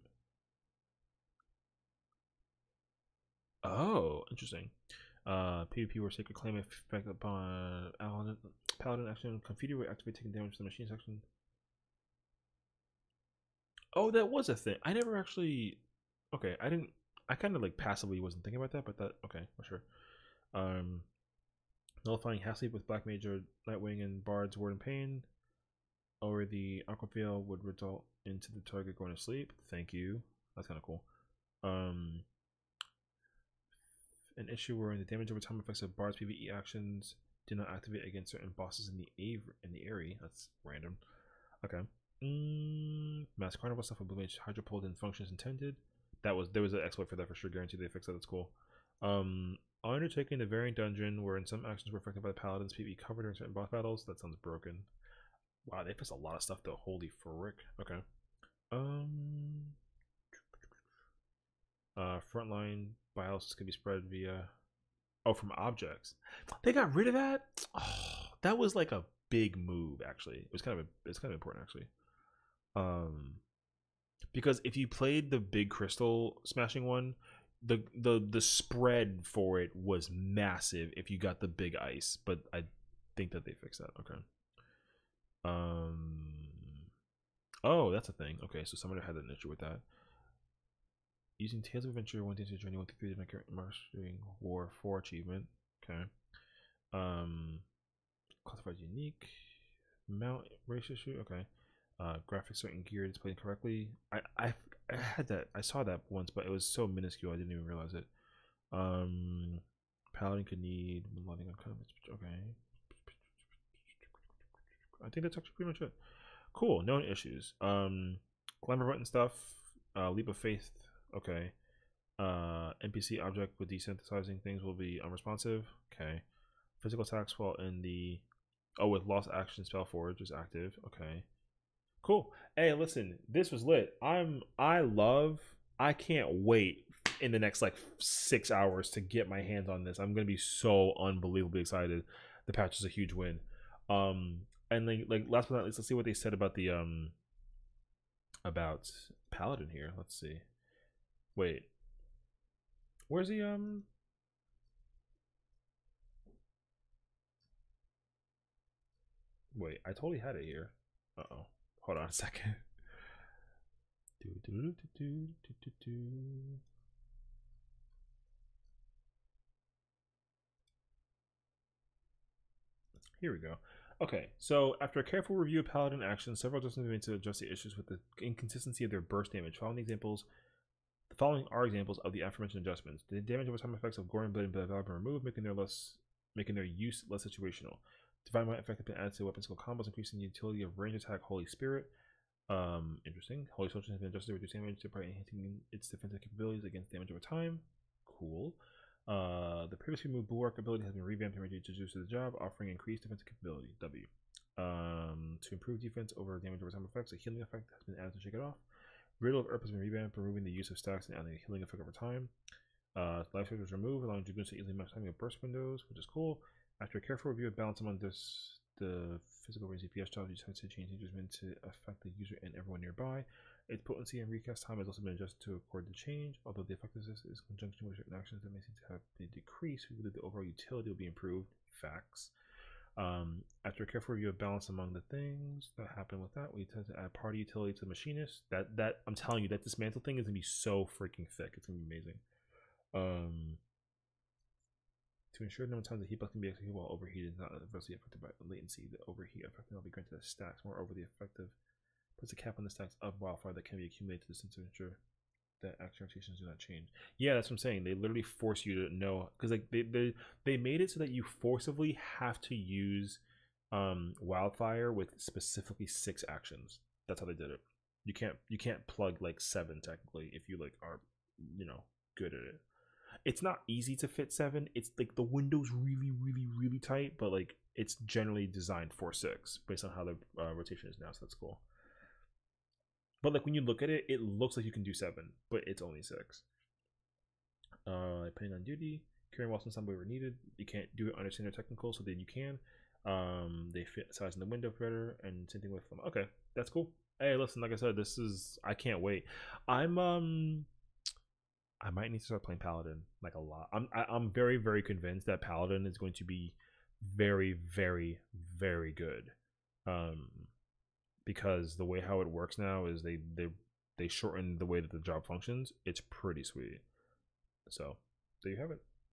Oh, interesting. PvP where sacred claim effect upon Paladin action confetti will activate taking damage to the machine section. Oh, that was a thing. I never actually. Okay, I didn't. I kind of like passively wasn't thinking about that, but that okay, for sure. Nullifying half sleep with Black Mage or Nightwing and Bard's Word and Pain, or the Aquafield would result into the target going to sleep. Thank you. That's kind of cool. An issue where the damage over time effects of Bard's PvE actions do not activate against certain bosses in the area. That's random. Okay. Mass Carnival stuff with Blue Mage Hydropole didn't function as intended. There was an exploit for that for sure. Guaranteed they fixed that. That's cool. Undertaking the variant dungeon wherein some actions were affected by the Paladin's PvE cover during certain boss battles. That sounds broken. Wow, they fixed a lot of stuff though. Holy frick. Okay. Frontline biosis could be spread via from objects. They got rid of that. Oh, that was like a big move actually. It's kind of important actually. Because if you played the big crystal smashing one, the spread for it was massive if you got the big ice, but I think that they fixed that. Okay. Oh, that's a thing. Okay, so someone had an issue with that. Using Tales of Adventure 1 to Journey 1 through 3 Mastering War 4 achievement. Okay. Classified unique. Mount race issue. Okay. Graphics certain gear displayed correctly. I had that. I saw that once, but it was so minuscule I didn't even realize it. Paladin could need loading on comments. Okay. I think that's actually pretty much it. Cool. No issues. Glamour button stuff. Leap of faith. Okay. NPC object with desensitizing things will be unresponsive. Okay. Physical attacks while in the with lost action spell forge is active. Okay. Cool. Hey, listen, this was lit. I can't wait in the next like 6 hours to get my hands on this. I'm gonna be so unbelievably excited. The patch is a huge win. And like last but not least, let's see what they said about the about Paladin here. Let's see. Wait. Where's the Wait, I totally had it here. Uh-oh. Hold on a second. Here we go. Okay, so after a careful review of Paladin actions, several adjustments have been made to adjust the issues with the inconsistency of their burst damage. The following are examples of the aforementioned adjustments. The damage over time effects of Gore and Blade and Blood have been removed, making their use less situational. Divine Might effect has been added to weapon skill combos, increasing the utility of range attack Holy Spirit. Interesting. Holy Soldier has been adjusted to reduce damage by enhancing its defensive capabilities against damage over time. Cool. The previously removed Bulwark ability has been revamped and reduced to do the job, offering increased defensive capability. W. To improve defense over damage over time effects, a healing effect has been added to shake it off. Riddle of Earth has been revamped, removing the use of stacks and adding a healing effect over time. Life Surge was removed, allowing Dragoons to easily match timing of burst windows, which is cool. After a careful review of balance among the physical range DPS jobs, you decided to change engagement to affect the user and everyone nearby. Its potency and recast time has also been adjusted to accord the change, although the effectiveness is in conjunction with certain actions that may seem to have been decreased. We believe the overall utility will be improved. Facts. After a careful review of balance among the things that happen with that, we tend to add party utility to the machinist. That I'm telling you, that dismantle thing is gonna be so freaking thick. It's gonna be amazing. To ensure no times the heat buff can be executed while overheated is not adversely affected by latency, the overheat effect will be granted as stacks. Moreover, the effective puts a cap on the stacks of wildfire that can be accumulated to this to ensure that action rotations do not change. Yeah, that's what I'm saying. They literally force you to know, because like they made it so that you forcibly have to use wildfire with specifically 6 actions. That's how they did it. You can't plug like 7 technically if you like are good at it. It's not easy to fit 7. It's like the window's really tight, but like it's generally designed for 6 based on how the rotation is now. So that's cool. But like when you look at it, it looks like you can do 7, but it's only 6. Depending on duty, carrying while somebody were needed. You can't do it under standard technical, so then you can. They fit size in the window better, and same thing with them. Okay, that's cool. Hey, listen, like I said, this is I can't wait. I'm I might need to start playing Paladin like a lot. I'm very very convinced that Paladin is going to be very very very good. Because the way how it works now is they shorten the way that the job functions. It's pretty sweet. So there you have it.